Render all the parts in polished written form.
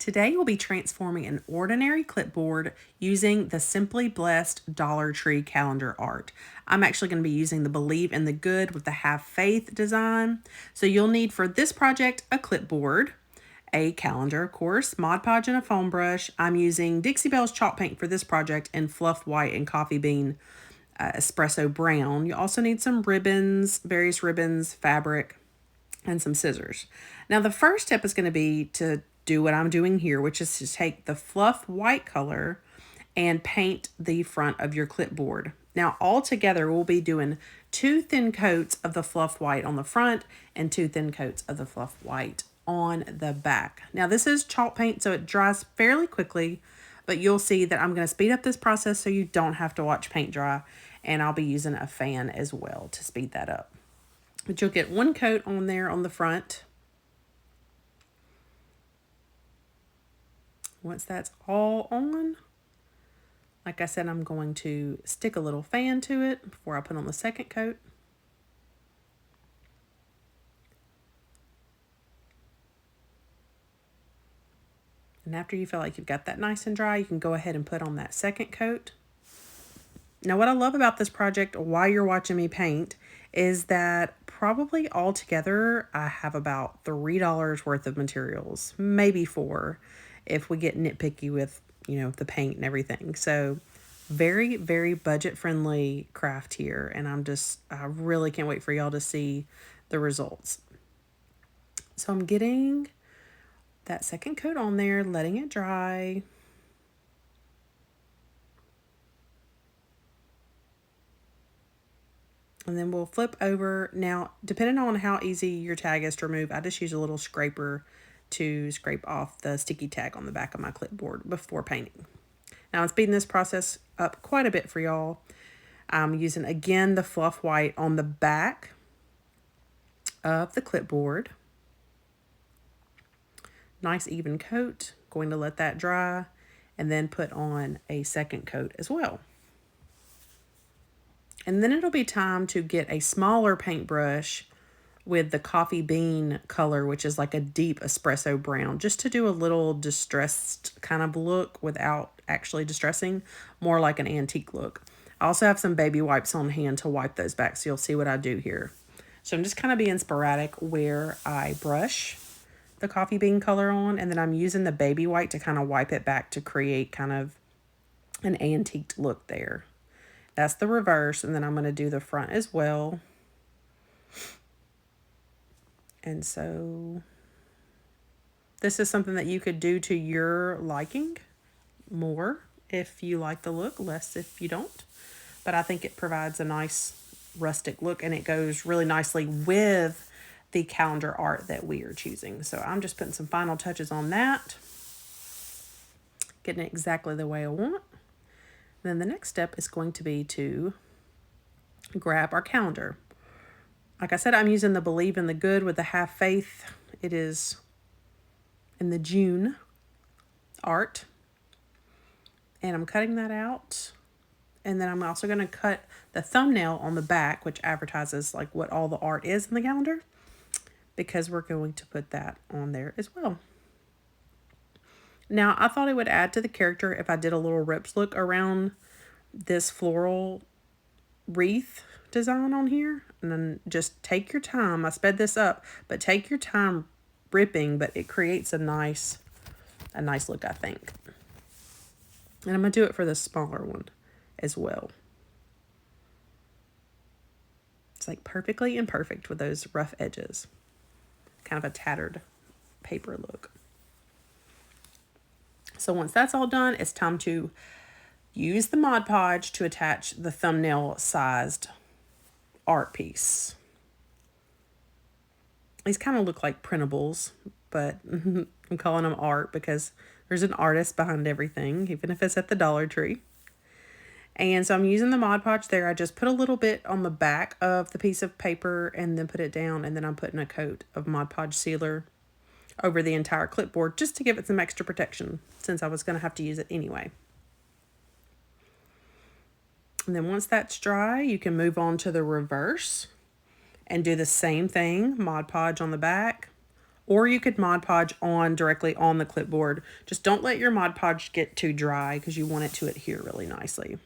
Today we'll be transforming an ordinary clipboard using the Simply Blessed Dollar Tree calendar art. I'm actually going to be using the Believe in the Good with the Have Faith design. So you'll need for this project a clipboard, a calendar, of course, Mod Podge and a foam brush. I'm using Dixie Belle's chalk paint for this project in Fluff White and Coffee Bean Espresso Brown. You also need some ribbons, various ribbons, fabric, and some scissors. Now the first step is going to be to do what I'm doing here, which is to take the fluff white color and paint the front of your clipboard. Now all together we'll be doing 2 thin coats of the fluff white on the front and 2 thin coats of the fluff white on the back. Now this is chalk paint, so it dries fairly quickly, but you'll see that I'm going to speed up this process so you don't have to watch paint dry, and I'll be using a fan as well to speed that up. But you'll get 1 coat on there on the front. Once that's all on, like I said, I'm going to stick a little fan to it before I put on the second coat. And after you feel like you've got that nice and dry, you can go ahead and put on that second coat. Now what I love about this project while you're watching me paint is that probably altogether I have about $3 worth of materials, maybe 4 if we get nitpicky with, the paint and everything. So very, very budget friendly craft here. And I really can't wait for y'all to see the results. So I'm getting that second coat on there, letting it dry. And then we'll flip over. Now, depending on how easy your tag is to remove, I just use a little scraper to scrape off the sticky tag on the back of my clipboard before painting. Now, I'm speeding this process up quite a bit for y'all. I'm using, again, the fluff white on the back of the clipboard. Nice even coat. Going to let that dry and then put on a second coat as well. And then it'll be time to get a smaller paintbrush with the coffee bean color, which is like a deep espresso brown, just to do a little distressed kind of look without actually distressing, more like an antique look. I also have some baby wipes on hand to wipe those back, so you'll see what I do here. So I'm just kind of being sporadic where I brush the coffee bean color on, and then I'm using the baby white to kind of wipe it back to create kind of an antique look there. That's the reverse, and then I'm going to do the front as well. And so this is something that you could do to your liking, more if you like the look, less if you don't. But I think it provides a nice rustic look, and it goes really nicely with the calendar art that we are choosing. So I'm just putting some final touches on that, getting it exactly the way I want. Then the next step is going to be to grab our calendar. Like I said, I'm using the Believe in the Good with the Have Faith. It is in the June art. And I'm cutting that out. And then I'm also going to cut the thumbnail on the back, which advertises like what all the art is in the calendar, because we're going to put that on there as well. Now, I thought it would add to the character if I did a little rips look around this floral wreath design on here. And then just take your time. I sped this up, but take your time ripping, but it creates a nice look, I think. And I'm going to do it for the smaller one as well. It's like perfectly imperfect with those rough edges. Kind of a tattered paper look. So once that's all done, it's time to use the Mod Podge to attach the thumbnail sized art piece. These kind of look like printables, but I'm calling them art because there's an artist behind everything, even if it's at the Dollar Tree. And so I'm using the Mod Podge there. I just put a little bit on the back of the piece of paper and then put it down, and then I'm putting a coat of Mod Podge sealer over the entire clipboard just to give it some extra protection since I was going to have to use it anyway. And then once that's dry, you can move on to the reverse and do the same thing. Mod Podge on the back, Or you could Mod Podge on directly on the clipboard. Just don't let your Mod Podge get too dry because you want it to adhere really nicely.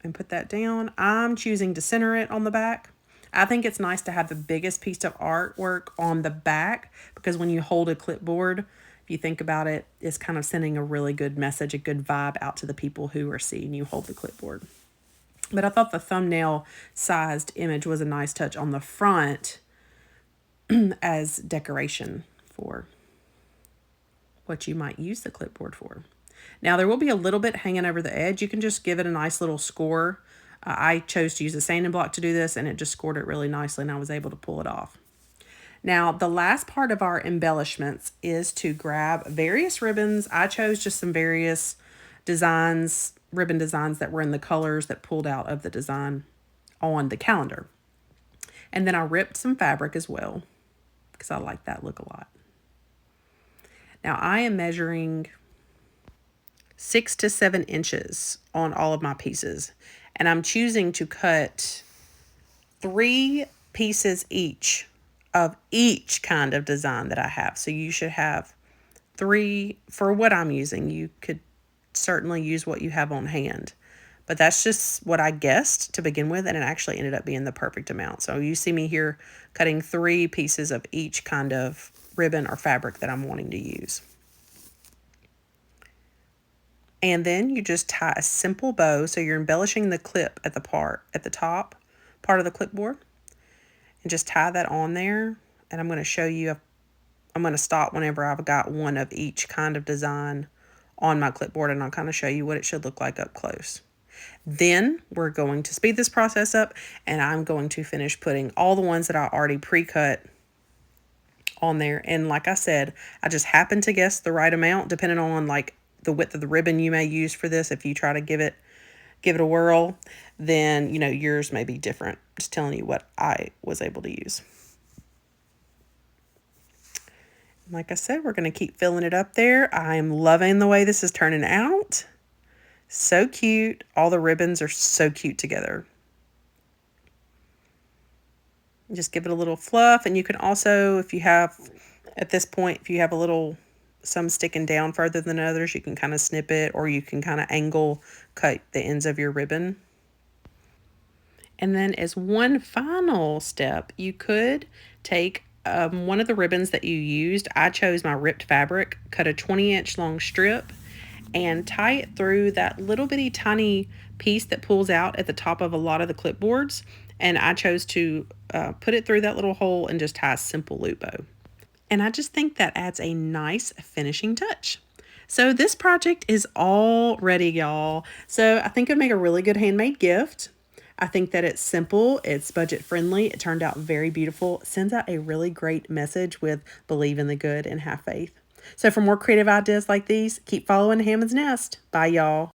And put that down. I'm choosing to center it on the back. I think it's nice to have the biggest piece of artwork on the back because when you hold a clipboard, if you think about it, it's kind of sending a really good message, a good vibe out to the people who are seeing you hold the clipboard. But I thought the thumbnail sized image was a nice touch on the front as decoration for what you might use the clipboard for. Now there will be a little bit hanging over the edge. You can just give it a nice little score. I chose to use a sanding block to do this, and it just scored it really nicely, and I was able to pull it off. Now the last part of our embellishments is to grab various ribbons. I chose just some various designs, ribbon designs that were in the colors that pulled out of the design on the calendar. And then I ripped some fabric as well because I like that look a lot. Now I am measuring 6 to 7 inches on all of my pieces, and I'm choosing to cut 3 pieces each of each kind of design that I have. So you should have 3 for what I'm using. You could certainly use what you have on hand, but that's just what I guessed to begin with, and it actually ended up being the perfect amount. So you see me here cutting 3 pieces of each kind of ribbon or fabric that I'm wanting to use. And then you just tie a simple bow, so you're embellishing the clip at the top part of the clipboard, and just tie that on there. And I'm going to show you, I'm going to stop whenever I've got one of each kind of design on my clipboard, and I'll kind of show you what it should look like up close. Then we're going to speed this process up, and I'm going to finish putting all the ones that I already pre-cut on there. And like I said, I just happened to guess the right amount depending on like the width of the ribbon you may use for this. If you try to give it a whirl, then you know yours may be different. Just telling you what I was able to use. Like I said, we're going to keep filling it up there. I'm loving the way this is turning out. So cute. All the ribbons are so cute together. Just give it a little fluff, and you can also, if you have, at this point, if you have some sticking down further than others, you can kind of snip it, or you can kind of angle cut the ends of your ribbon. And then as one final step, you could take one of the ribbons that you used. I chose my ripped fabric, cut a 20-inch long strip, and tie it through that little bitty tiny piece that pulls out at the top of a lot of the clipboards. And I chose to put it through that little hole and just tie a simple loop bow. And I just think that adds a nice finishing touch. So this project is all ready, y'all. So I think it would make a really good handmade gift. I think that it's simple, it's budget friendly, it turned out very beautiful, it sends out a really great message with believe in the good and have faith. So for more creative ideas like these, keep following Hammond's Nest. Bye, y'all.